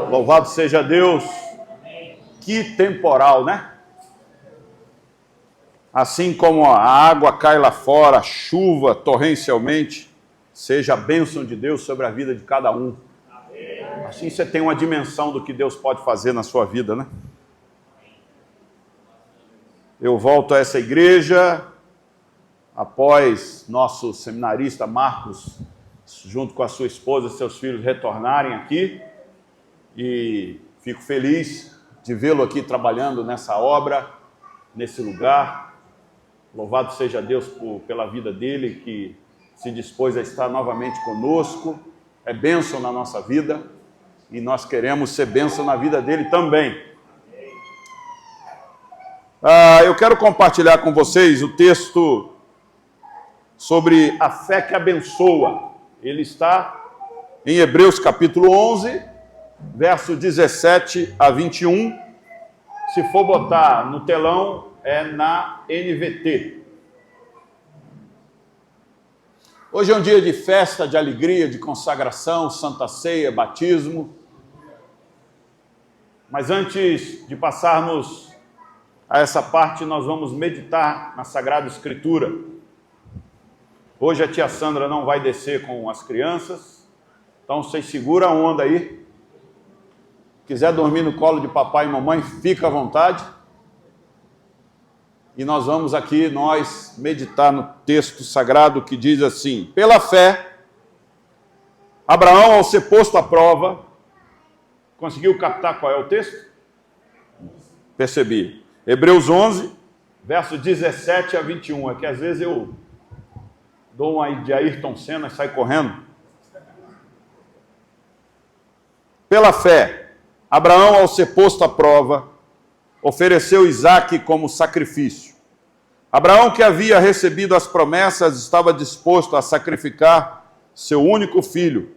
Louvado seja Deus. Que temporal, né? Assim como a água cai lá fora, a chuva torrencialmente, seja a bênção de Deus sobre a vida de cada um. Assim você tem uma dimensão do que Deus pode fazer na sua vida, né? Eu volto a essa igreja após nosso seminarista Marcos, junto com a sua esposa e seus filhos, retornarem aqui. E fico feliz de vê-lo aqui trabalhando nessa obra, nesse lugar. Louvado seja Deus pela vida dele, que se dispôs a estar novamente conosco. É bênção na nossa vida e nós queremos ser bênção na vida dele também. Eu quero compartilhar com vocês o texto sobre a fé que abençoa. Ele está em Hebreus capítulo 11, verso 17 a 21. Se for botar no telão, é na NVT. Hoje é um dia de festa, de alegria, de consagração, Santa Ceia, batismo. Mas antes de passarmos a essa parte, nós vamos meditar na Sagrada Escritura. Hoje a tia Sandra não vai descer com as crianças, então vocês seguram a onda aí. Quiser dormir no colo de papai e mamãe, fica à vontade. E nós vamos aqui, meditar no texto sagrado que diz assim: pela fé, Abraão, ao ser posto à prova, conseguiu captar qual é o texto? Percebi. Hebreus 11, versos 17 a 21. É que às vezes eu dou uma de Ayrton Senna e saio correndo. Pela fé, Abraão, ao ser posto à prova, ofereceu Isaque como sacrifício. Abraão, que havia recebido as promessas, estava disposto a sacrificar seu único filho,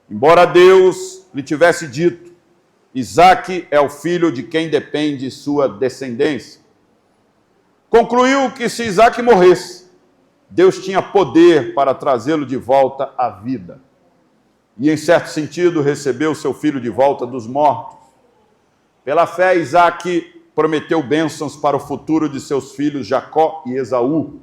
embora Deus lhe tivesse dito: Isaque é o filho de quem depende sua descendência. Concluiu que se Isaque morresse, Deus tinha poder para trazê-lo de volta à vida. E, em certo sentido, recebeu seu filho de volta dos mortos. Pela fé, Isaque prometeu bênçãos para o futuro de seus filhos Jacó e Esaú.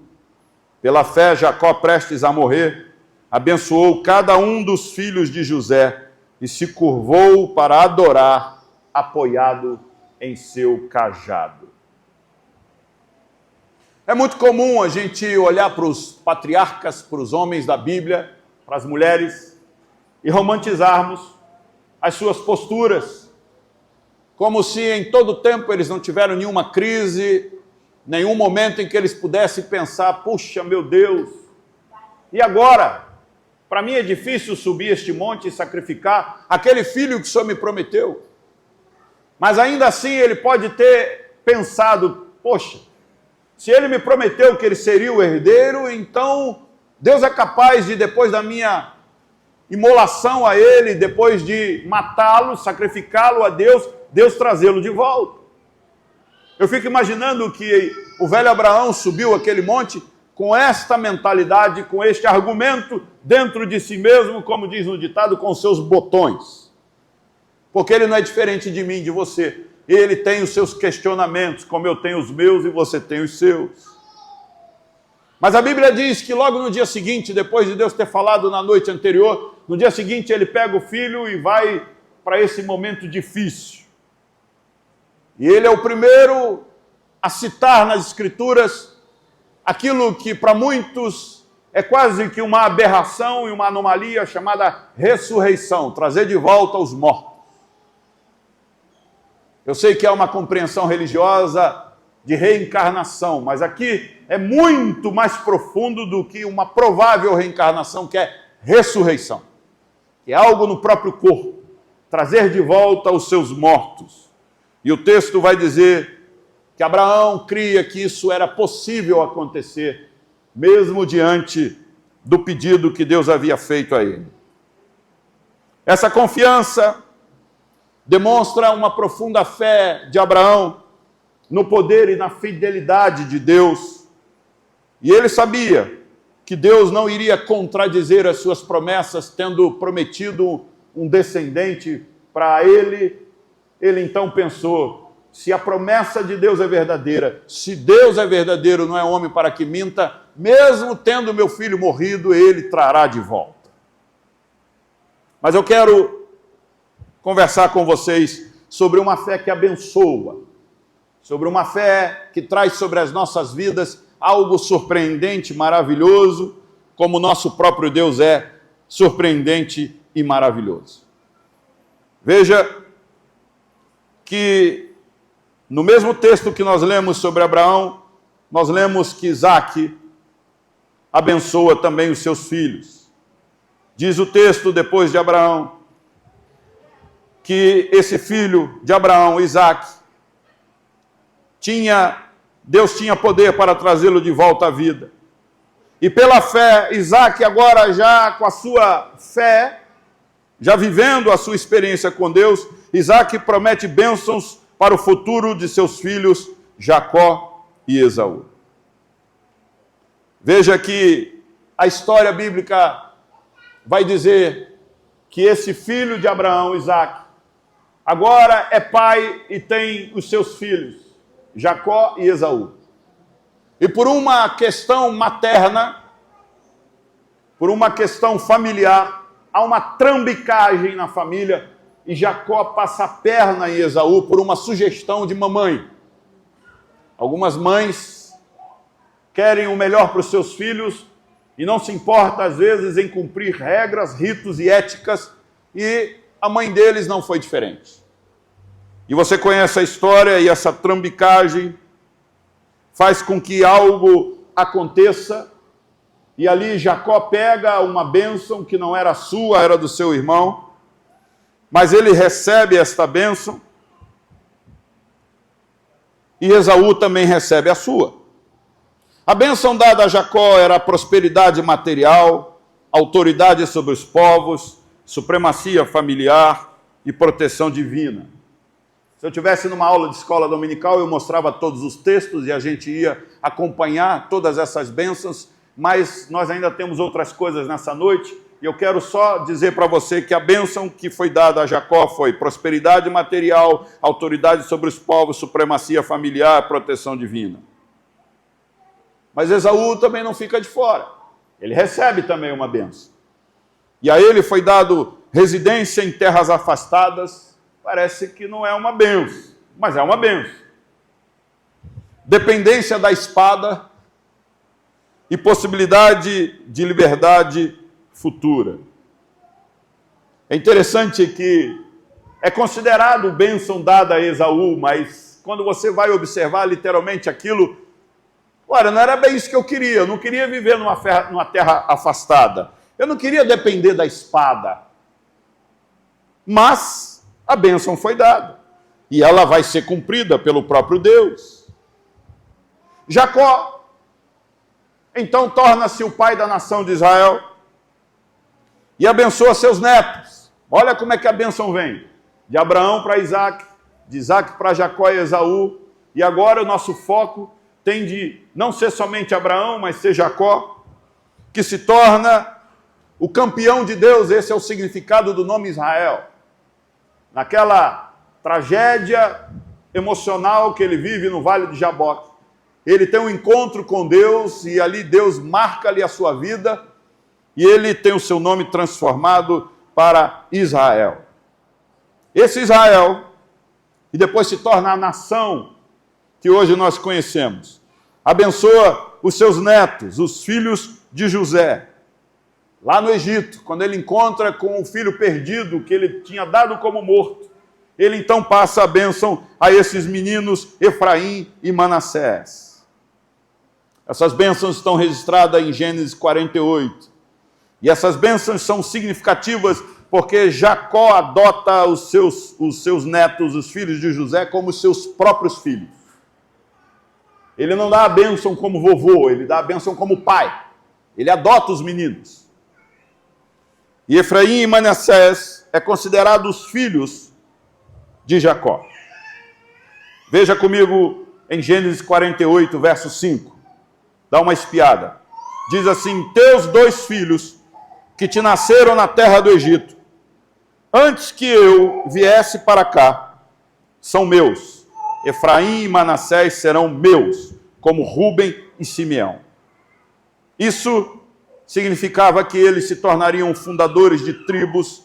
Pela fé, Jacó, prestes a morrer, abençoou cada um dos filhos de José e se curvou para adorar, apoiado em seu cajado. É muito comum a gente olhar para os patriarcas, para os homens da Bíblia, para as mulheres, e romantizarmos as suas posturas, como se em todo tempo eles não tiveram nenhuma crise, nenhum momento em que eles pudessem pensar: puxa, meu Deus, e agora? Para mim é difícil subir este monte e sacrificar aquele filho que o Senhor me prometeu. Mas ainda assim ele pode ter pensado: poxa, se ele me prometeu que ele seria o herdeiro, então Deus é capaz de, depois da minha imolação a ele, depois de matá-lo, sacrificá-lo a Deus, Deus trazê-lo de volta. Eu fico imaginando que o velho Abraão subiu aquele monte com esta mentalidade, com este argumento dentro de si mesmo, como diz no ditado, com seus botões. Porque ele não é diferente de mim, de você. Ele tem os seus questionamentos, como eu tenho os meus e você tem os seus. Mas a Bíblia diz que logo no dia seguinte, depois de Deus ter falado na noite anterior, no dia seguinte ele pega o filho e vai para esse momento difícil. E ele é o primeiro a citar nas Escrituras aquilo que para muitos é quase que uma aberração e uma anomalia, chamada ressurreição, trazer de volta os mortos. Eu sei que é uma compreensão religiosa de reencarnação, mas aqui é muito mais profundo do que uma provável reencarnação, que é ressurreição, que é algo no próprio corpo, trazer de volta os seus mortos. E o texto vai dizer que Abraão cria que isso era possível acontecer, mesmo diante do pedido que Deus havia feito a ele. Essa confiança demonstra uma profunda fé de Abraão no poder e na fidelidade de Deus. E ele sabia que Deus não iria contradizer as suas promessas, tendo prometido um descendente para ele, ele então pensou, se a promessa de Deus é verdadeira, se Deus é verdadeiro, não é homem para que minta, mesmo tendo meu filho morrido, ele trará de volta. Mas eu quero conversar com vocês sobre uma fé que abençoa, sobre uma fé que traz sobre as nossas vidas algo surpreendente, maravilhoso, como o nosso próprio Deus é surpreendente e maravilhoso. Veja que no mesmo texto que nós lemos sobre Abraão, nós lemos que Isaque abençoa também os seus filhos. Diz o texto depois de Abraão, que esse filho de Abraão, Isaque, Deus tinha poder para trazê-lo de volta à vida. E pela fé, Isaque agora já com a sua fé, já vivendo a sua experiência com Deus, Isaque promete bênçãos para o futuro de seus filhos, Jacó e Esaú. Veja que a história bíblica vai dizer que esse filho de Abraão, Isaque, agora é pai e tem os seus filhos, Jacó e Esaú. E por uma questão materna, por uma questão familiar, há uma trambicagem na família e Jacó passa a perna em Esaú por uma sugestão de mamãe. Algumas mães querem o melhor para os seus filhos e não se importa, às vezes, em cumprir regras, ritos e éticas, e a mãe deles não foi diferente. E você conhece a história, e essa trambicagem faz com que algo aconteça, e ali Jacó pega uma bênção que não era sua, era do seu irmão, mas ele recebe esta bênção, e Esaú também recebe a sua. A bênção dada a Jacó era a prosperidade material, autoridade sobre os povos, supremacia familiar e proteção divina. Se eu estivesse numa aula de escola dominical, eu mostrava todos os textos e a gente ia acompanhar todas essas bênçãos, mas nós ainda temos outras coisas nessa noite, e eu quero só dizer para você que a bênção que foi dada a Jacó foi prosperidade material, autoridade sobre os povos, supremacia familiar, proteção divina. Mas Esaú também não fica de fora. Ele recebe também uma bênção. E a ele foi dado residência em terras afastadas. Parece que não é uma bênção, mas é uma bênção. Dependência da espada e possibilidade de liberdade futura. É interessante que é considerado bênção dada a Esaú, mas quando você vai observar literalmente aquilo, olha, não era bem isso que eu queria. Eu não queria viver numa terra afastada. Eu não queria depender da espada. Mas a bênção foi dada. E ela vai ser cumprida pelo próprio Deus. Jacó, então, torna-se o pai da nação de Israel e abençoa seus netos. Olha como é que a bênção vem. De Abraão para Isaque, de Isaque para Jacó e Esaú. E agora o nosso foco tem de não ser somente Abraão, mas ser Jacó, que se torna o campeão de Deus. Esse é o significado do nome Israel. Naquela tragédia emocional que ele vive no Vale de Jaboque, ele tem um encontro com Deus e ali Deus marca-lhe a sua vida e ele tem o seu nome transformado para Israel. Esse Israel, e depois se torna a nação que hoje nós conhecemos, abençoa os seus netos, os filhos de José, lá no Egito, quando ele encontra com o filho perdido que ele tinha dado como morto. Ele então passa a bênção a esses meninos Efraim e Manassés. Essas bênçãos estão registradas em Gênesis 48. E essas bênçãos são significativas porque Jacó adota os seus netos, os filhos de José, como seus próprios filhos. Ele não dá a bênção como vovô, ele dá a bênção como pai. Ele adota os meninos. E Efraim e Manassés é considerado os filhos de Jacó. Veja comigo em Gênesis 48, verso 5. Dá uma espiada. Diz assim: teus 2 filhos que te nasceram na terra do Egito, antes que eu viesse para cá, são meus. Efraim e Manassés serão meus, como Rúben e Simeão. Isso significava que eles se tornariam fundadores de tribos,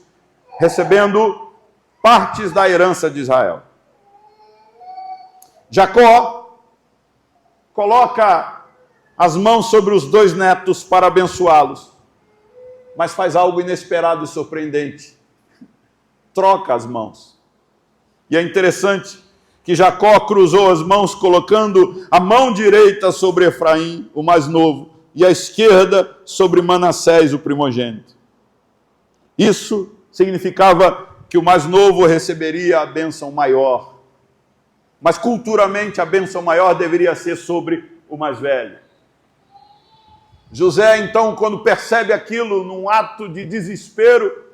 recebendo partes da herança de Israel. Jacó coloca as mãos sobre os 2 netos para abençoá-los, mas faz algo inesperado e surpreendente. Troca as mãos. E é interessante que Jacó cruzou as mãos, colocando a mão direita sobre Efraim, o mais novo, e a esquerda sobre Manassés, o primogênito. Isso significava que o mais novo receberia a bênção maior. Mas culturalmente a bênção maior deveria ser sobre o mais velho. José, então, quando percebe aquilo num ato de desespero,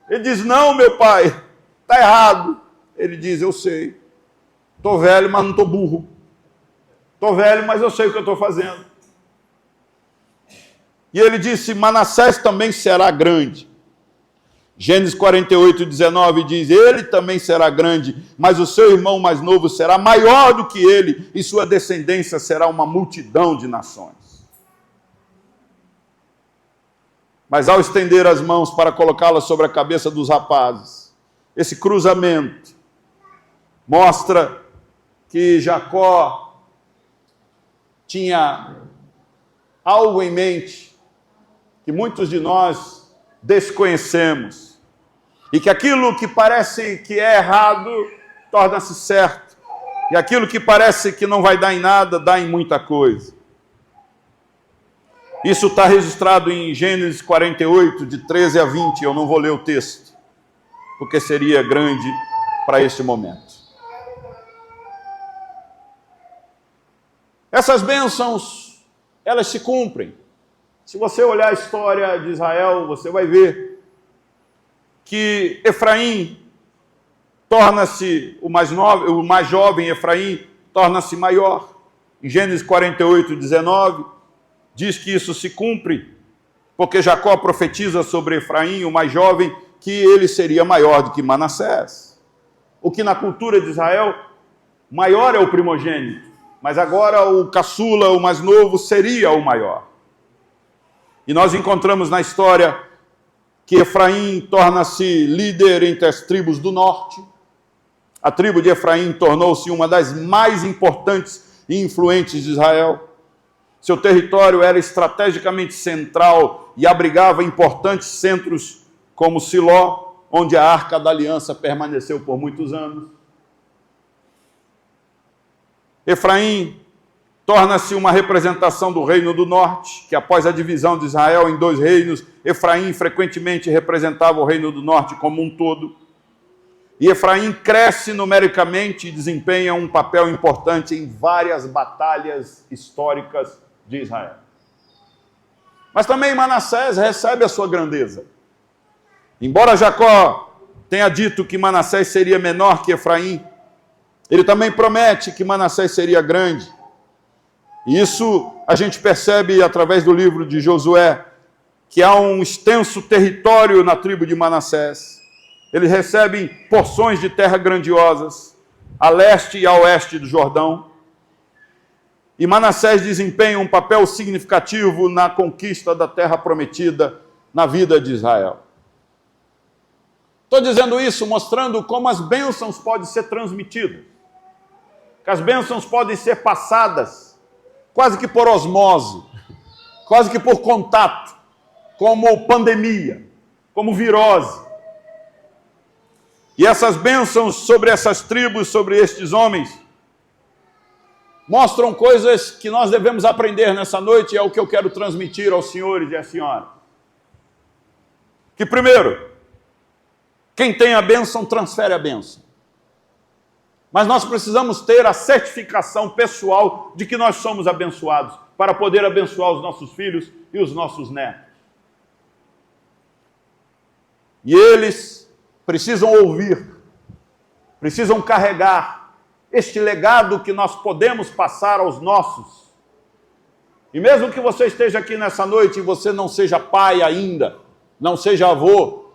ele diz: não, meu pai, está errado. Ele diz: eu sei. Estou velho, mas não estou burro. Estou velho, mas eu sei o que eu estou fazendo. E ele disse: Manassés também será grande. Gênesis 48, 19 diz: ele também será grande, mas o seu irmão mais novo será maior do que ele, e sua descendência será uma multidão de nações. Mas ao estender as mãos para colocá-las sobre a cabeça dos rapazes, esse cruzamento mostra que Jacó tinha algo em mente que muitos de nós desconhecemos, e que aquilo que parece que é errado torna-se certo, e aquilo que parece que não vai dar em nada, dá em muita coisa. Isso está registrado em Gênesis 48, de 13 a 20, eu não vou ler o texto, porque seria grande para este momento. Essas bênçãos, elas se cumprem. Se você olhar a história de Israel, você vai ver que Efraim torna-se o mais jovem Efraim torna-se maior. Em Gênesis 48, 19, diz que isso se cumpre, porque Jacó profetiza sobre Efraim, o mais jovem, que ele seria maior do que Manassés. O que na cultura de Israel, maior é o primogênito, mas agora o caçula, o mais novo, seria o maior. E nós encontramos na história que Efraim torna-se líder entre as tribos do norte. A tribo de Efraim tornou-se uma das mais importantes e influentes de Israel. Seu território era estrategicamente central e abrigava importantes centros como Siló, onde a Arca da Aliança permaneceu por muitos anos. Efraim torna-se uma representação do reino do norte, que após a divisão de Israel em 2 reinos, Efraim frequentemente representava o reino do norte como um todo. E Efraim cresce numericamente e desempenha um papel importante em várias batalhas históricas de Israel. Mas também Manassés recebe a sua grandeza. Embora Jacó tenha dito que Manassés seria menor que Efraim, ele também promete que Manassés seria grande. E isso a gente percebe através do livro de Josué, que há um extenso território na tribo de Manassés. Eles recebem porções de terra grandiosas, a leste e a oeste do Jordão. E Manassés desempenha um papel significativo na conquista da terra prometida na vida de Israel. Estou dizendo isso mostrando como as bênçãos podem ser transmitidas, que as bênçãos podem ser passadas quase que por osmose, quase que por contato, como pandemia, como virose. E essas bênçãos sobre essas tribos, sobre estes homens, mostram coisas que nós devemos aprender nessa noite, e é o que eu quero transmitir aos senhores e às senhoras. Que primeiro, quem tem a bênção, transfere a bênção. Mas nós precisamos ter a certificação pessoal de que nós somos abençoados, para poder abençoar os nossos filhos e os nossos netos. E eles precisam ouvir, precisam carregar este legado que nós podemos passar aos nossos. E mesmo que você esteja aqui nessa noite e você não seja pai ainda, não seja avô,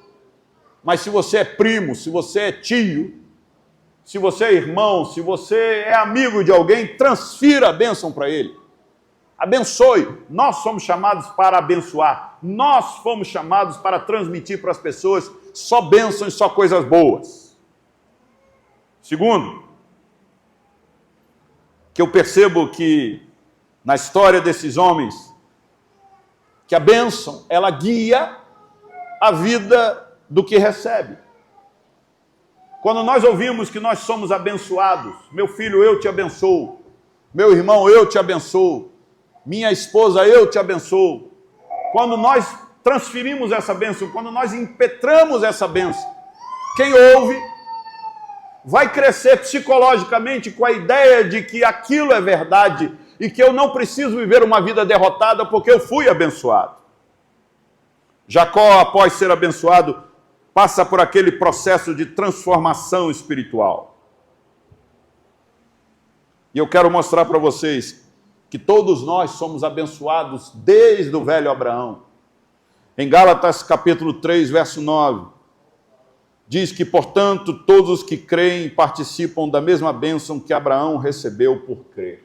Mas se você é primo, se você é tio, se você é irmão, se você é amigo de alguém, transfira a bênção para ele. Abençoe. Nós somos chamados para abençoar. Nós fomos chamados para transmitir para as pessoas só bênçãos, só coisas boas. Segundo, que eu percebo que na história desses homens, que a bênção, ela guia a vida do que recebe. Quando nós ouvimos que nós somos abençoados, meu filho, eu te abençoo. Meu irmão, eu te abençoo. Minha esposa, eu te abençoo. Quando nós transferimos essa bênção, quando nós impetramos essa bênção, quem ouve vai crescer psicologicamente com a ideia de que aquilo é verdade e que eu não preciso viver uma vida derrotada porque eu fui abençoado. Jacó, após ser abençoado, passa por aquele processo de transformação espiritual. E eu quero mostrar para vocês que todos nós somos abençoados desde o velho Abraão. Em Gálatas capítulo 3, verso 9, diz que, portanto, todos os que creem participam da mesma bênção que Abraão recebeu por crer.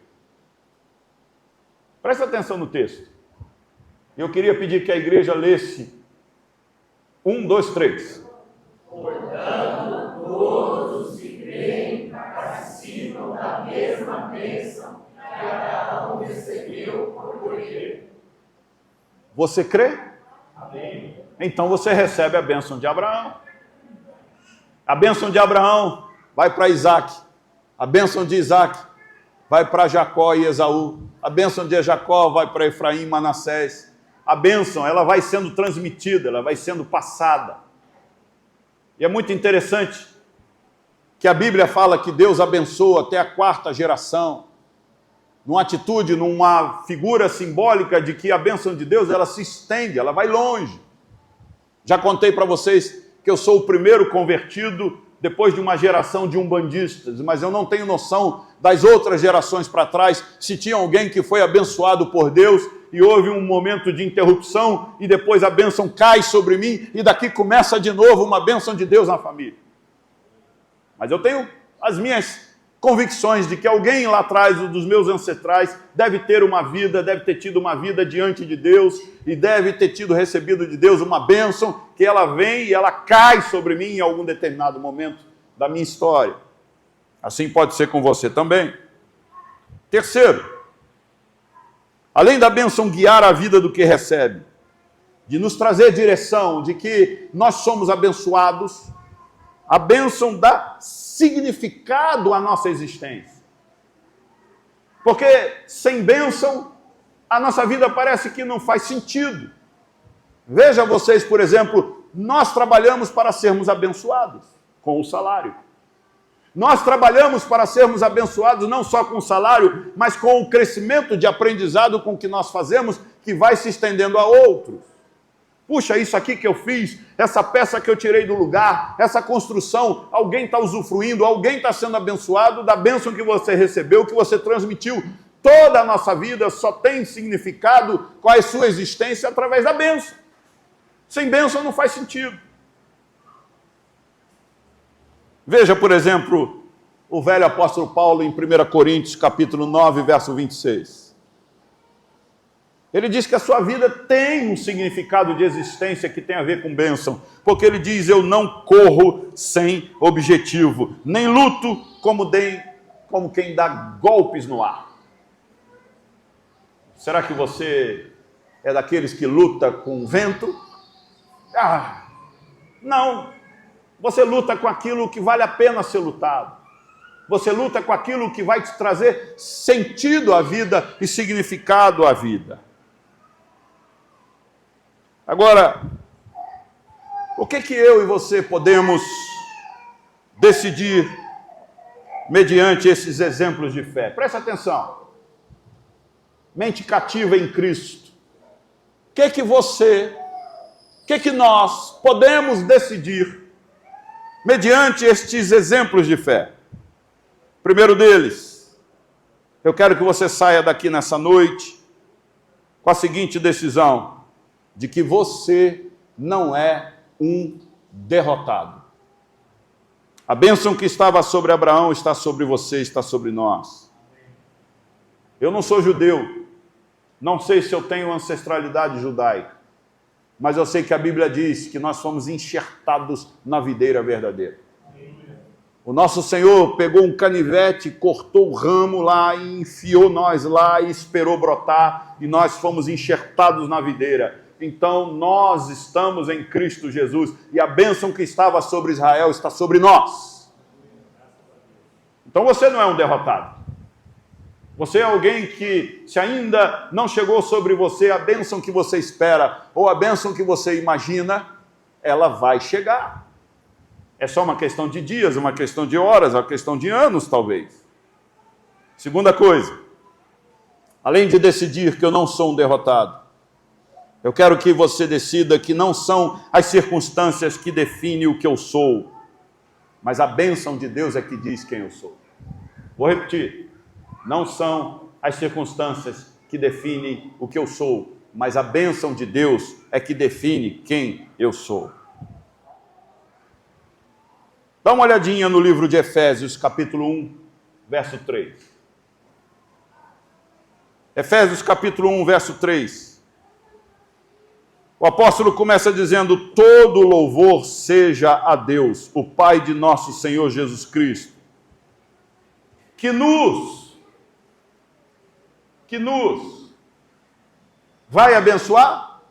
Presta atenção no texto. Eu queria pedir que a igreja lesse 1, 2, 3. Portanto, todos os que creem participam da mesma bênção que Abraão recebeu por crer. Você crê? Amém. Então você recebe a bênção de Abraão. A bênção de Abraão vai para Isaac. A bênção de Isaac vai para Jacó e Esaú. A bênção de Jacó vai para Efraim e Manassés. A bênção, ela vai sendo transmitida, ela vai sendo passada. E é muito interessante que a Bíblia fala que Deus abençoa até a 4ª geração, numa atitude, numa figura simbólica de que a bênção de Deus, ela se estende, ela vai longe. Já contei para vocês que eu sou o primeiro convertido depois de uma geração de umbandistas, mas eu não tenho noção das outras gerações para trás, se tinha alguém que foi abençoado por Deus e houve um momento de interrupção e depois a bênção cai sobre mim e daqui começa de novo uma bênção de Deus na família. Mas eu tenho as minhas convicções de que alguém lá atrás, dos meus ancestrais, deve ter uma vida, deve ter tido uma vida diante de Deus e deve ter tido recebido de Deus uma bênção que ela vem e ela cai sobre mim em algum determinado momento da minha história. Assim pode ser com você também. Terceiro, além da bênção guiar a vida do que recebe, de nos trazer direção, de que nós somos abençoados, a bênção dá significado à nossa existência. Porque sem bênção, a nossa vida parece que não faz sentido. Veja vocês, por exemplo, nós trabalhamos para sermos abençoados com o salário. Nós trabalhamos para sermos abençoados não só com o salário, mas com o crescimento de aprendizado com que nós fazemos, que vai se estendendo a outros. Puxa, isso aqui que eu fiz, essa peça que eu tirei do lugar, essa construção, alguém está usufruindo, alguém está sendo abençoado da bênção que você recebeu, que você transmitiu. Toda a nossa vida só tem significado com a sua existência através da bênção. Sem bênção não faz sentido. Veja, por exemplo, o velho apóstolo Paulo em 1 Coríntios, capítulo 9, verso 26. Ele diz que a sua vida tem um significado de existência que tem a ver com bênção, porque ele diz, eu não corro sem objetivo, nem luto como quem dá golpes no ar. Será que você é daqueles que luta com vento? Não, você luta com aquilo que vale a pena ser lutado. Você luta com aquilo que vai te trazer sentido à vida e significado à vida. Agora, o que eu e você podemos decidir mediante esses exemplos de fé? Presta atenção. Mente cativa em Cristo. O que nós podemos decidir mediante estes exemplos de fé? Primeiro deles, eu quero que você saia daqui nessa noite com a seguinte decisão: de que você não é um derrotado. A bênção que estava sobre Abraão está sobre você, está sobre nós. Eu não sou judeu, não sei se eu tenho ancestralidade judaica, mas eu sei que a Bíblia diz que nós fomos enxertados na videira verdadeira. O nosso Senhor pegou um canivete, cortou o ramo lá e enfiou nós lá e esperou brotar, e nós fomos enxertados na videira. Então nós estamos em Cristo Jesus, e a bênção que estava sobre Israel está sobre nós. Então você não é um derrotado. Você é alguém que, se ainda não chegou sobre você a bênção que você espera, ou a bênção que você imagina, ela vai chegar. É só uma questão de dias, uma questão de horas, uma questão de anos, talvez. Segunda coisa, além de decidir que eu não sou um derrotado, eu quero que você decida que não são as circunstâncias que definem o que eu sou, mas a bênção de Deus é que diz quem eu sou. Vou repetir. Não são as circunstâncias que definem o que eu sou, mas a bênção de Deus é que define quem eu sou. Dá uma olhadinha no livro de Efésios, capítulo 1, verso 3. Efésios, capítulo 1, verso 3. O apóstolo começa dizendo: todo louvor seja a Deus, o Pai de nosso Senhor Jesus Cristo, que nos vai abençoar?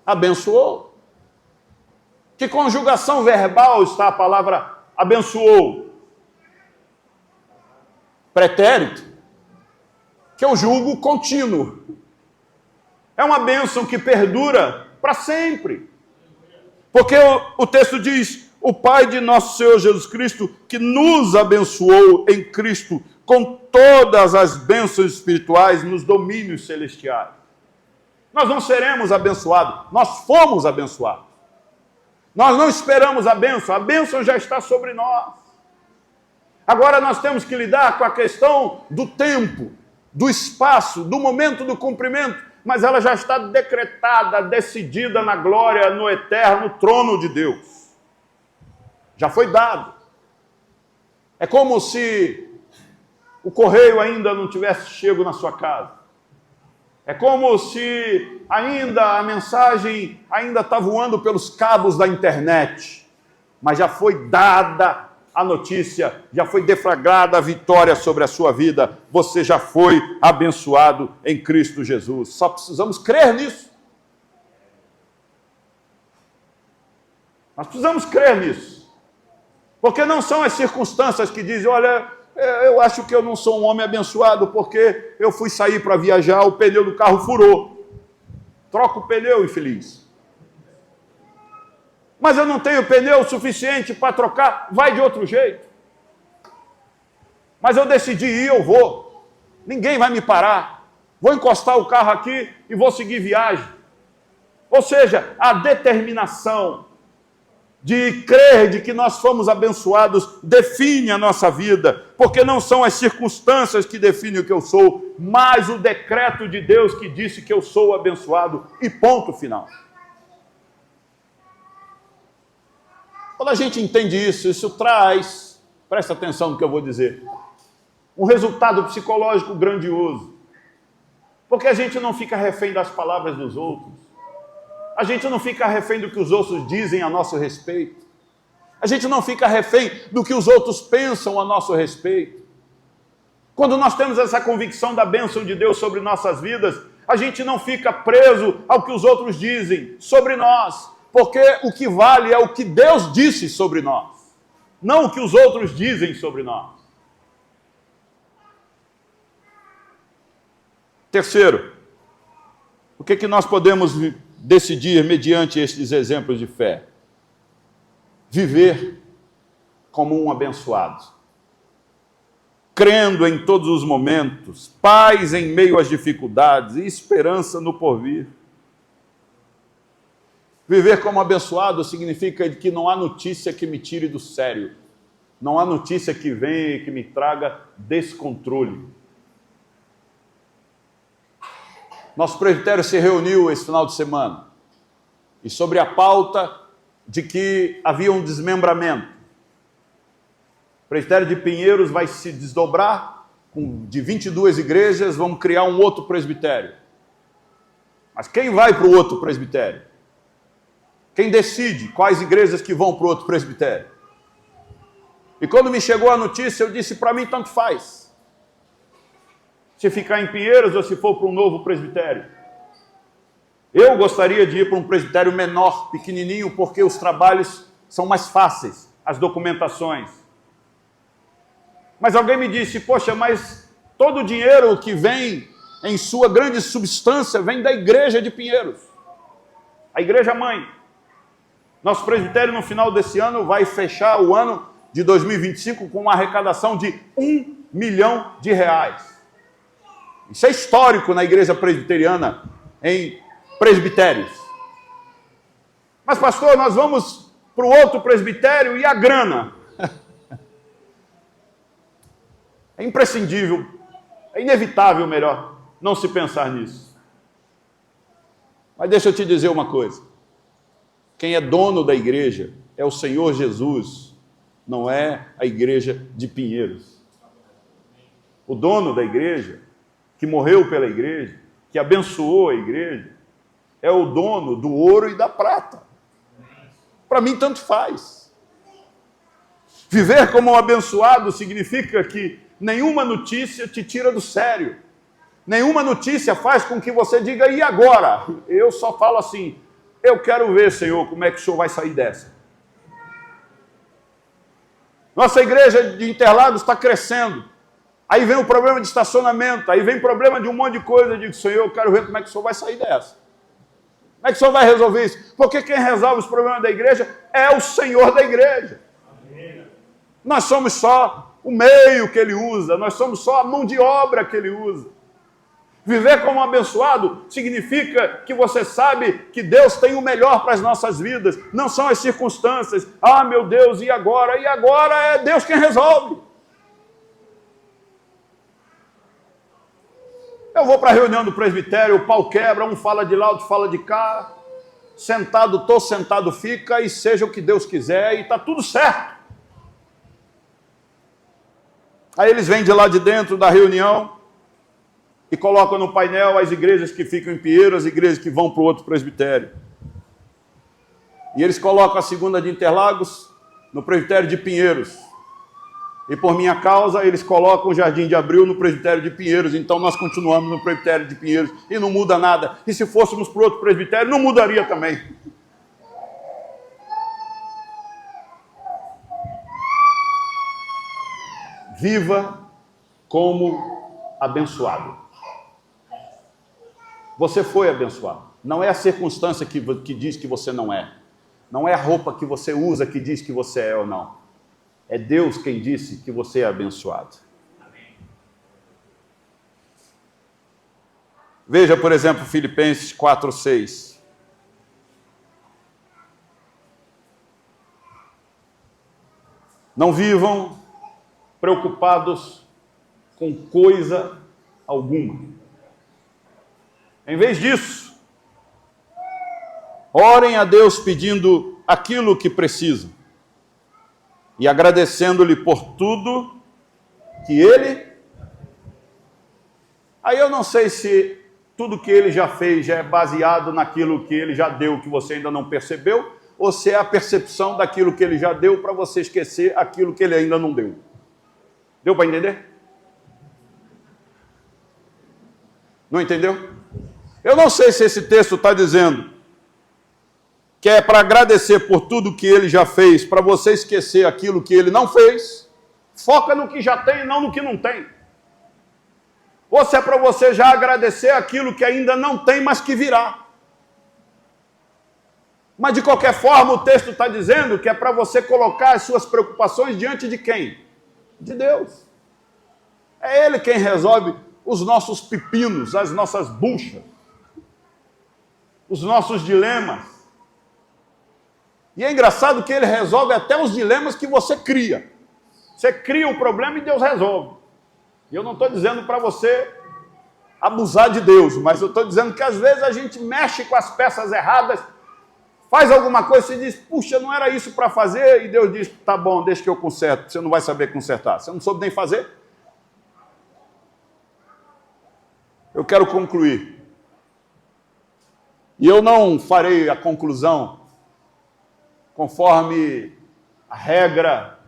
Abençoou. Que conjugação verbal está a palavra abençoou? Pretérito, que eu julgo contínuo. É uma bênção que perdura para sempre. Porque o texto diz: o Pai de nosso Senhor Jesus Cristo, que nos abençoou em Cristo com todas as bênçãos espirituais nos domínios celestiais. Nós não seremos abençoados, nós fomos abençoados. Nós não esperamos a bênção já está sobre nós. Agora nós temos que lidar com a questão do tempo, do espaço, do momento do cumprimento, mas ela já está decretada, decidida na glória, no eterno trono de Deus. Já foi dado. É como se o correio ainda não tivesse chego na sua casa. É como se ainda a mensagem ainda está voando pelos cabos da internet, mas já foi dada a notícia, já foi deflagrada a vitória sobre a sua vida. Você já foi abençoado em Cristo Jesus. Só precisamos crer nisso. Nós precisamos crer nisso. Porque não são as circunstâncias que dizem: olha, eu acho que eu não sou um homem abençoado porque eu fui sair para viajar, o pneu do carro furou. Troca o pneu, infeliz. Mas eu não tenho pneu suficiente para trocar, vai de outro jeito. Mas eu decidi ir, eu vou. Ninguém vai me parar. Vou encostar o carro aqui e vou seguir viagem. Ou seja, a determinação de crer de que nós fomos abençoados define a nossa vida, porque não são as circunstâncias que definem o que eu sou, mas o decreto de Deus que disse que eu sou abençoado, e ponto final. Quando a gente entende isso, isso traz, presta atenção no que eu vou dizer, um resultado psicológico grandioso, porque a gente não fica refém das palavras dos outros. A gente não fica refém do que os outros dizem a nosso respeito. A gente não fica refém do que os outros pensam a nosso respeito. Quando nós temos essa convicção da bênção de Deus sobre nossas vidas, a gente não fica preso ao que os outros dizem sobre nós, porque o que vale é o que Deus disse sobre nós, não o que os outros dizem sobre nós. Terceiro, o que nós podemos decidir mediante estes exemplos de fé? Viver como um abençoado, crendo em todos os momentos, paz em meio às dificuldades e esperança no porvir. Viver como abençoado significa que não há notícia que me tire do sério, não há notícia que venha e que me traga descontrole. Nosso presbitério se reuniu esse final de semana e sobre a pauta de que havia um desmembramento. O presbitério de Pinheiros vai se desdobrar, de 22 igrejas, vamos criar um outro presbitério. Mas quem vai para o outro presbitério? Quem decide quais igrejas que vão para o outro presbitério? E quando me chegou a notícia, eu disse, para mim tanto faz. Se ficar em Pinheiros ou se for para um novo presbitério. Eu gostaria de ir para um presbitério menor, pequenininho, porque os trabalhos são mais fáceis, as documentações. Mas alguém me disse, poxa, mas todo o dinheiro que vem em sua grande substância vem da igreja de Pinheiros. A igreja mãe. Nosso presbitério no final desse ano vai fechar o ano de 2025 com uma arrecadação de R$1 milhão. Isso é histórico na igreja presbiteriana, em presbitérios. Mas pastor, nós vamos para o outro presbitério e a grana? É imprescindível, é inevitável, melhor, não se pensar nisso. Mas deixa eu te dizer uma coisa. Quem é dono da igreja é o Senhor Jesus, não é a igreja de Pinheiros. O dono da igreja, que morreu pela igreja, que abençoou a igreja, é o dono do ouro e da prata. Para mim, tanto faz. Viver como um abençoado significa que nenhuma notícia te tira do sério. Nenhuma notícia faz com que você diga, e agora? Eu só falo assim, eu quero ver, Senhor, como é que o Senhor vai sair dessa. Nossa igreja de Interlagos está crescendo. Aí vem o problema de estacionamento, aí vem o problema de um monte de coisa. Eu digo, Senhor, eu quero ver como é que o Senhor vai sair dessa. Como é que o Senhor vai resolver isso? Porque quem resolve os problemas da igreja é o Senhor da igreja. Amém. Nós somos só o meio que Ele usa, nós somos só a mão de obra que Ele usa. Viver como um abençoado significa que você sabe que Deus tem o melhor para as nossas vidas, não são as circunstâncias. Ah, meu Deus, e agora? E agora é Deus quem resolve. Eu vou para a reunião do presbitério, o pau quebra, um fala de lá, outro fala de cá. Sentado, estou sentado, fica, e seja o que Deus quiser, e está tudo certo. Aí eles vêm de lá de dentro da reunião e colocam no painel as igrejas que ficam em Pinheiros, as igrejas que vão para o outro presbitério. E eles colocam a segunda de Interlagos no presbitério de Pinheiros. E por minha causa, eles colocam o Jardim de Abril no presbitério de Pinheiros. Então nós continuamos no presbitério de Pinheiros e não muda nada. E se fôssemos para o outro presbitério, não mudaria também. Viva como abençoado. Você foi abençoado. Não é a circunstância que diz que você não é. Não é a roupa que você usa que diz que você é ou não. É Deus quem disse que você é abençoado. Amém. Veja, por exemplo, Filipenses 4:6. Não vivam preocupados com coisa alguma. Em vez disso, orem a Deus pedindo aquilo que precisam e agradecendo-lhe por tudo que Ele... Aí eu não sei se tudo que Ele já fez já é baseado naquilo que Ele já deu, que você ainda não percebeu, ou se é a percepção daquilo que Ele já deu para você esquecer aquilo que Ele ainda não deu. Deu para entender? Não entendeu? Eu não sei se esse texto está dizendo que é para agradecer por tudo que Ele já fez, para você esquecer aquilo que Ele não fez. Foca no que já tem e não no que não tem. Ou se é para você já agradecer aquilo que ainda não tem, mas que virá. Mas de qualquer forma o texto está dizendo que é para você colocar as suas preocupações diante de quem? De Deus. É Ele quem resolve os nossos pepinos, as nossas buchas, os nossos dilemas. E é engraçado que Ele resolve até os dilemas que você cria. Você cria o problema e Deus resolve. E eu não estou dizendo para você abusar de Deus, mas eu estou dizendo que às vezes a gente mexe com as peças erradas, faz alguma coisa, você diz, puxa, não era isso para fazer, e Deus diz, tá bom, deixa que eu conserto, você não vai saber consertar, você não soube nem fazer. Eu quero concluir. E eu não farei a conclusão conforme a regra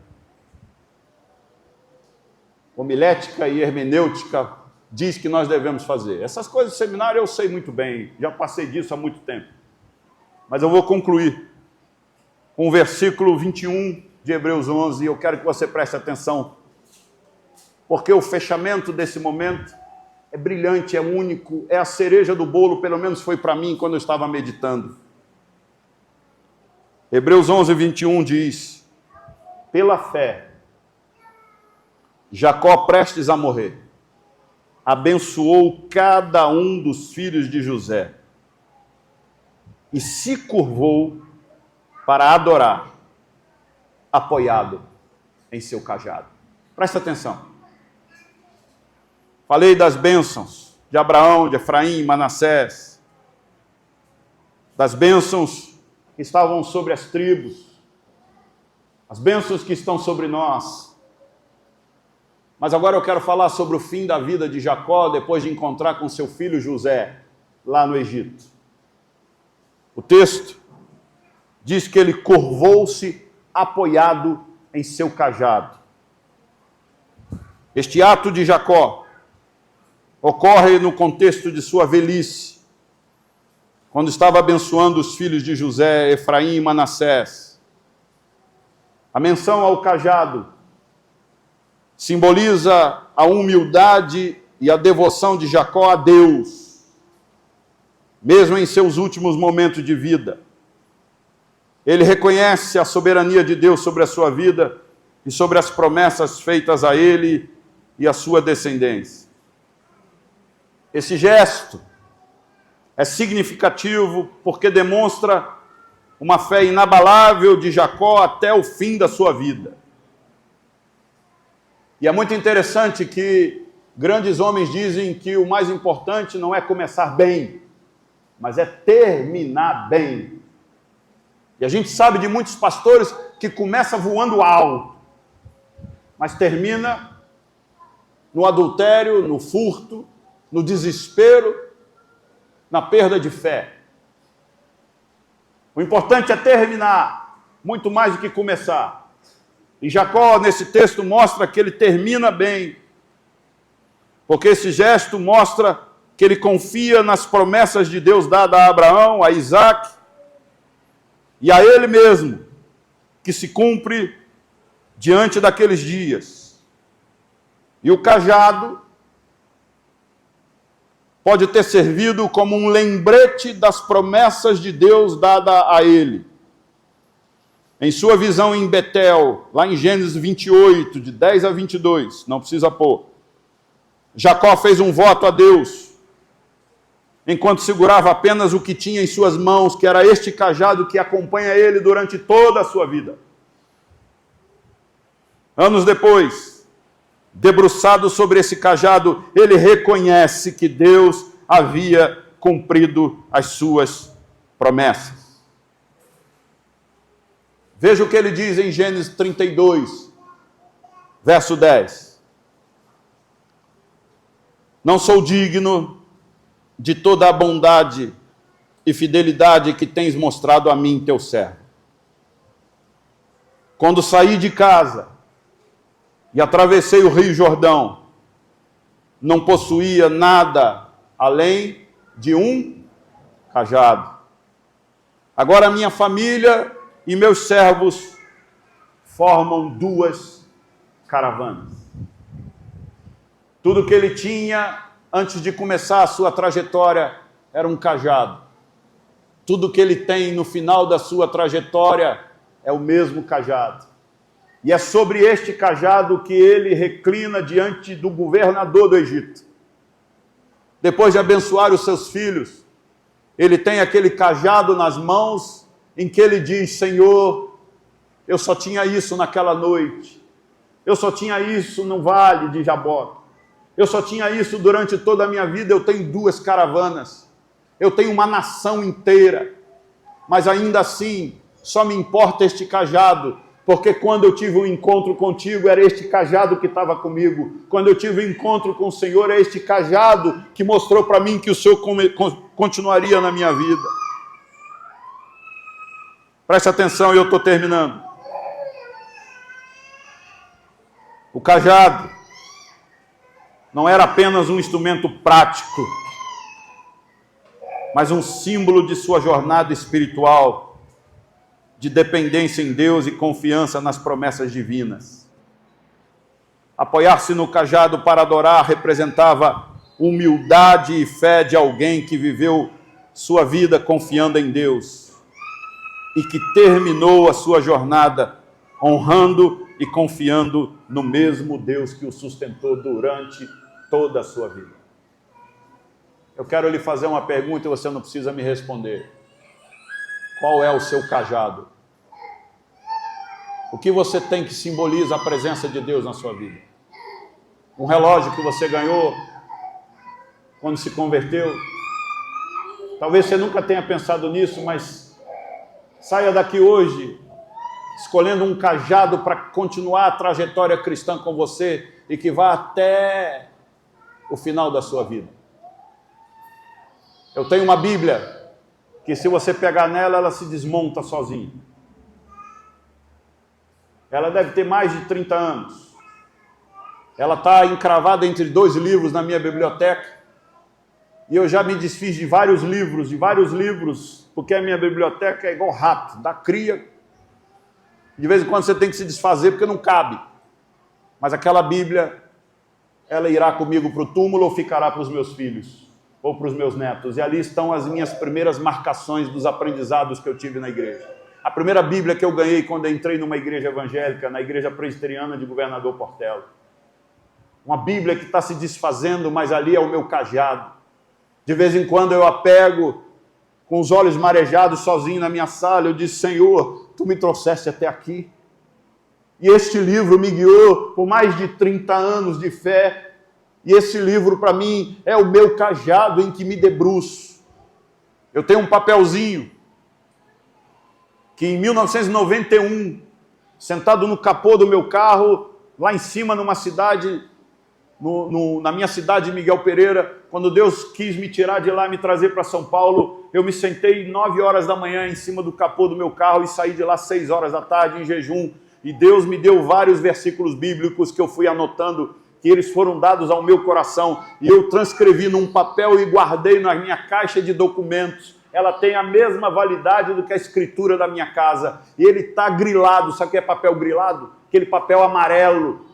homilética e hermenêutica diz que nós devemos fazer. Essas coisas do seminário eu sei muito bem, já passei disso há muito tempo. Mas eu vou concluir com o versículo 21 de Hebreus 11, e eu quero que você preste atenção, porque o fechamento desse momento é brilhante, é único, é a cereja do bolo, pelo menos foi para mim quando eu estava meditando. Hebreus 11, 21 diz, pela fé, Jacó, prestes a morrer, abençoou cada um dos filhos de José e se curvou para adorar, apoiado em seu cajado. Presta atenção. Falei das bênçãos de Abraão, de Efraim, Manassés, das bênçãos que estavam sobre as tribos, as bênçãos que estão sobre nós. Mas agora eu quero falar sobre o fim da vida de Jacó, depois de encontrar com seu filho José, lá no Egito. O texto diz que ele curvou-se apoiado em seu cajado. Este ato de Jacó ocorre no contexto de sua velhice, quando estava abençoando os filhos de José, Efraim e Manassés. A menção ao cajado simboliza a humildade e a devoção de Jacó a Deus, mesmo em seus últimos momentos de vida. Ele reconhece a soberania de Deus sobre a sua vida e sobre as promessas feitas a ele e a sua descendência. Esse gesto é significativo porque demonstra uma fé inabalável de Jacó até o fim da sua vida. E é muito interessante que grandes homens dizem que o mais importante não é começar bem, mas é terminar bem. E a gente sabe de muitos pastores que começa voando alto, mas termina no adultério, no furto, no desespero, na perda de fé. O importante é terminar, muito mais do que começar. E Jacó, nesse texto, mostra que ele termina bem, porque esse gesto mostra que ele confia nas promessas de Deus dadas a Abraão, a Isaac e a ele mesmo, que se cumpre diante daqueles dias. E o cajado pode ter servido como um lembrete das promessas de Deus dada a ele. Em sua visão em Betel, lá em Gênesis 28, de 10 a 22, não precisa pôr, Jacó fez um voto a Deus, enquanto segurava apenas o que tinha em suas mãos, que era este cajado que acompanha ele durante toda a sua vida. Anos depois, debruçado sobre esse cajado, ele reconhece que Deus havia cumprido as suas promessas. Veja o que ele diz em Gênesis 32, verso 10. Não sou digno de toda a bondade e fidelidade que tens mostrado a mim, teu servo. Quando saí de casa e atravessei o rio Jordão, não possuía nada além de um cajado. Agora minha família e meus servos formam 2 caravanas. Tudo que ele tinha antes de começar a sua trajetória era um cajado. Tudo que ele tem no final da sua trajetória é o mesmo cajado. E é sobre este cajado que ele reclina diante do governador do Egito. Depois de abençoar os seus filhos, ele tem aquele cajado nas mãos em que ele diz: Senhor, eu só tinha isso naquela noite. Eu só tinha isso no vale de Jaboque. Eu só tinha isso durante toda a minha vida. Eu tenho 2 caravanas. Eu tenho uma nação inteira. mas ainda assim só me importa este cajado, porque quando eu tive um encontro contigo, era este cajado que estava comigo. Quando eu tive um encontro com o Senhor, é este cajado que mostrou para mim que o Senhor continuaria na minha vida. Preste atenção, e eu estou terminando. O cajado não era apenas um instrumento prático, mas um símbolo de sua jornada espiritual, de dependência em Deus e confiança nas promessas divinas. Apoiar-se no cajado para adorar representava humildade e fé de alguém que viveu sua vida confiando em Deus e que terminou a sua jornada honrando e confiando no mesmo Deus que o sustentou durante toda a sua vida. Eu quero lhe fazer uma pergunta e você não precisa me responder. Qual é o seu cajado? O que você tem que simboliza a presença de Deus na sua vida? Um relógio que você ganhou quando se converteu? Talvez você nunca tenha pensado nisso, mas saia daqui hoje escolhendo um cajado para continuar a trajetória cristã com você e que vá até o final da sua vida. Eu tenho uma Bíblia que, se você pegar nela, ela se desmonta sozinha. Ela deve ter mais de 30 anos. Ela está encravada entre 2 livros na minha biblioteca. E eu já me desfiz de vários livros, porque a minha biblioteca é igual rato, dá cria. De vez em quando você tem que se desfazer porque não cabe. Mas aquela Bíblia, ela irá comigo para o túmulo ou ficará para os meus filhos, ou para os meus netos. E ali estão as minhas primeiras marcações dos aprendizados que eu tive na igreja. A primeira Bíblia que eu ganhei quando eu entrei numa igreja evangélica, na igreja presbiteriana de Governador Portela. Uma Bíblia que está se desfazendo, mas ali é o meu cajado. De vez em quando eu a pego, com os olhos marejados, sozinho na minha sala, eu disse: Senhor, Tu me trouxeste até aqui. E este livro me guiou por mais de 30 anos de fé. E esse livro, para mim, é o meu cajado em que me debruço. Eu tenho um papelzinho que em 1991, sentado no capô do meu carro, lá em cima numa cidade, na minha cidade de Miguel Pereira, quando Deus quis me tirar de lá e me trazer para São Paulo, eu me sentei 9 horas da manhã em cima do capô do meu carro e saí de lá 6 horas da tarde em jejum. E Deus me deu vários versículos bíblicos que eu fui anotando, que eles foram dados ao meu coração, e eu transcrevi num papel e guardei na minha caixa de documentos. Ela tem a mesma validade do que a escritura da minha casa. E ele está grilado. Sabe o que é papel grilado? Aquele papel amarelo.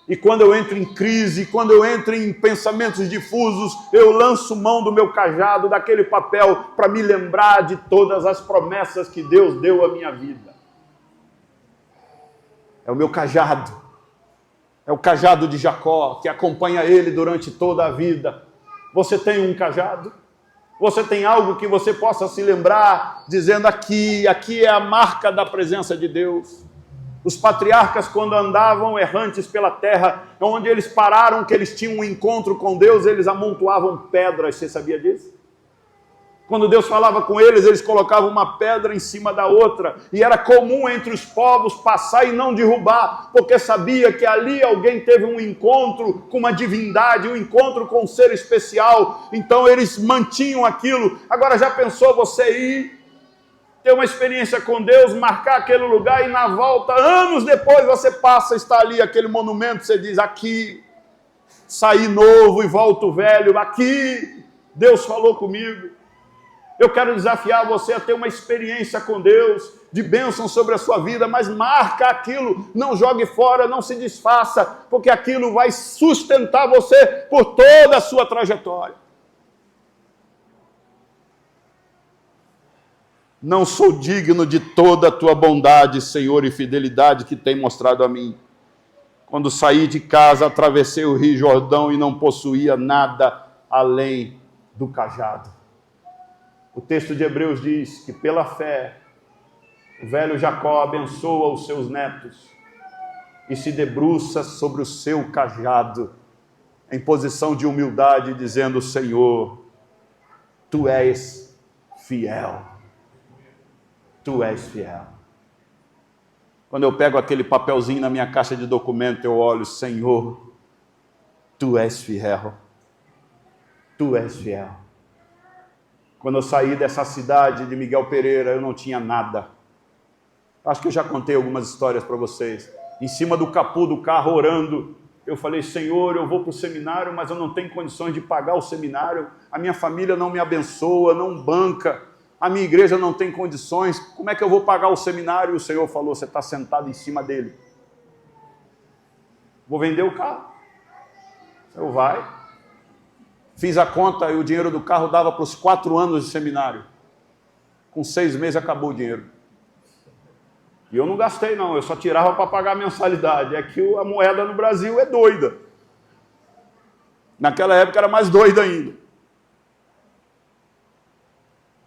E quando eu entro em crise, quando eu entro em pensamentos difusos, eu lanço mão do meu cajado, daquele papel, para me lembrar de todas as promessas que Deus deu à minha vida. É o meu cajado. É o cajado de Jacó, que acompanha ele durante toda a vida. Você tem um cajado? Você tem algo que você possa se lembrar, dizendo: aqui é a marca da presença de Deus. Os patriarcas, quando andavam errantes pela terra, onde eles pararam, que eles tinham um encontro com Deus, eles amontoavam pedras. Você sabia disso? Quando Deus falava com eles, eles colocavam uma pedra em cima da outra. E era comum entre os povos passar e não derrubar, porque sabia que ali alguém teve um encontro com uma divindade, um encontro com um ser especial. Então eles mantinham aquilo. Agora, já pensou você ir, ter uma experiência com Deus, marcar aquele lugar e na volta, anos depois, você passa, está ali aquele monumento, você diz: aqui, saí novo e volto velho, aqui Deus falou comigo. Eu quero desafiar você a ter uma experiência com Deus, de bênção sobre a sua vida, mas marca aquilo, não jogue fora, não se desfaça, porque aquilo vai sustentar você por toda a sua trajetória. Não sou digno de toda a tua bondade, Senhor, e fidelidade que tem mostrado a mim. Quando saí de casa, atravessei o Rio Jordão e não possuía nada além do cajado. O texto de Hebreus diz que pela fé, o velho Jacó abençoa os seus netos e se debruça sobre o seu cajado, em posição de humildade, dizendo: Senhor, Tu és fiel. Tu és fiel. Quando eu pego aquele papelzinho na minha caixa de documento, eu olho, Senhor, Tu és fiel. Tu és fiel. Quando eu saí dessa cidade de Miguel Pereira, eu não tinha nada. Acho que eu já contei algumas histórias para vocês. Em cima do capô do carro, orando, eu falei, Senhor, eu vou para o seminário, mas eu não tenho condições de pagar o seminário. A minha família não me abençoa, não banca. A minha igreja não tem condições. Como é que eu vou pagar o seminário? E o Senhor falou, você está sentado em cima dele. Vou vender o carro. O Senhor vai. Fiz a conta e o dinheiro do carro dava para os 4 anos de seminário. Com 6 meses acabou o dinheiro. E eu não gastei não, eu só tirava para pagar a mensalidade. É que a moeda no Brasil é doida. Naquela época era mais doida ainda.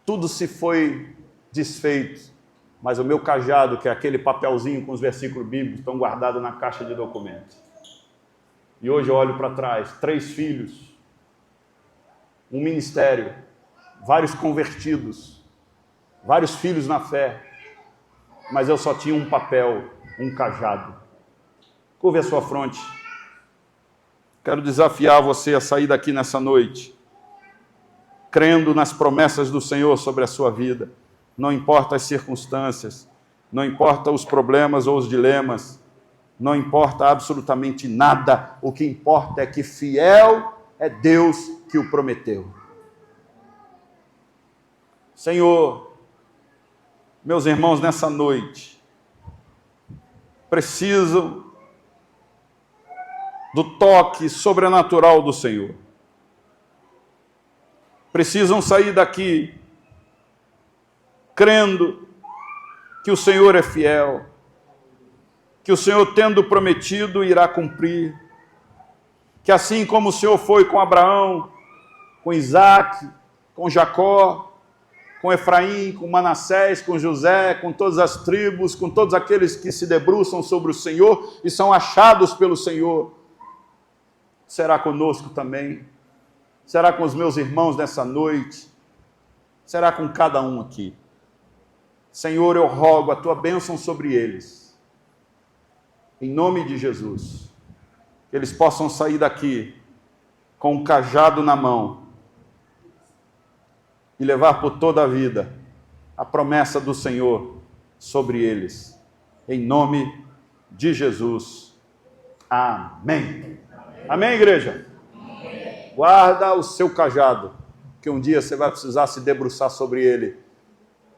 Tudo se foi desfeito, mas o meu cajado, que é aquele papelzinho com os versículos bíblicos, estão guardados na caixa de documentos. E hoje eu olho para trás, 3 filhos, um ministério, vários convertidos, vários filhos na fé, mas eu só tinha um papel, um cajado. Curve a sua fronte. Quero desafiar você a sair daqui nessa noite, crendo nas promessas do Senhor sobre a sua vida. Não importa as circunstâncias, não importa os problemas ou os dilemas, não importa absolutamente nada. O que importa é que fiel é Deus que o prometeu. Senhor, meus irmãos, nessa noite, precisam do toque sobrenatural do Senhor. Precisam sair daqui crendo que o Senhor é fiel, que o Senhor, tendo prometido, irá cumprir, que assim como o Senhor foi com Abraão, com Isaac, com Jacó, com Efraim, com Manassés, com José, com todas as tribos, com todos aqueles que se debruçam sobre o Senhor e são achados pelo Senhor, será conosco também, será com os meus irmãos nessa noite, será com cada um aqui. Senhor, eu rogo a Tua bênção sobre eles, em nome de Jesus, que eles possam sair daqui com um cajado na mão, e levar por toda a vida a promessa do Senhor sobre eles. Em nome de Jesus. Amém. Amém, igreja? Amém. Guarda o seu cajado, que um dia você vai precisar se debruçar sobre ele,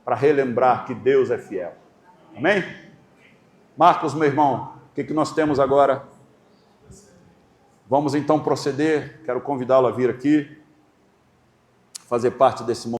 para relembrar que Deus é fiel. Amém? Marcos, meu irmão, o que nós temos agora? Vamos então proceder. Quero convidá-lo a vir aqui, fazer parte desse momento.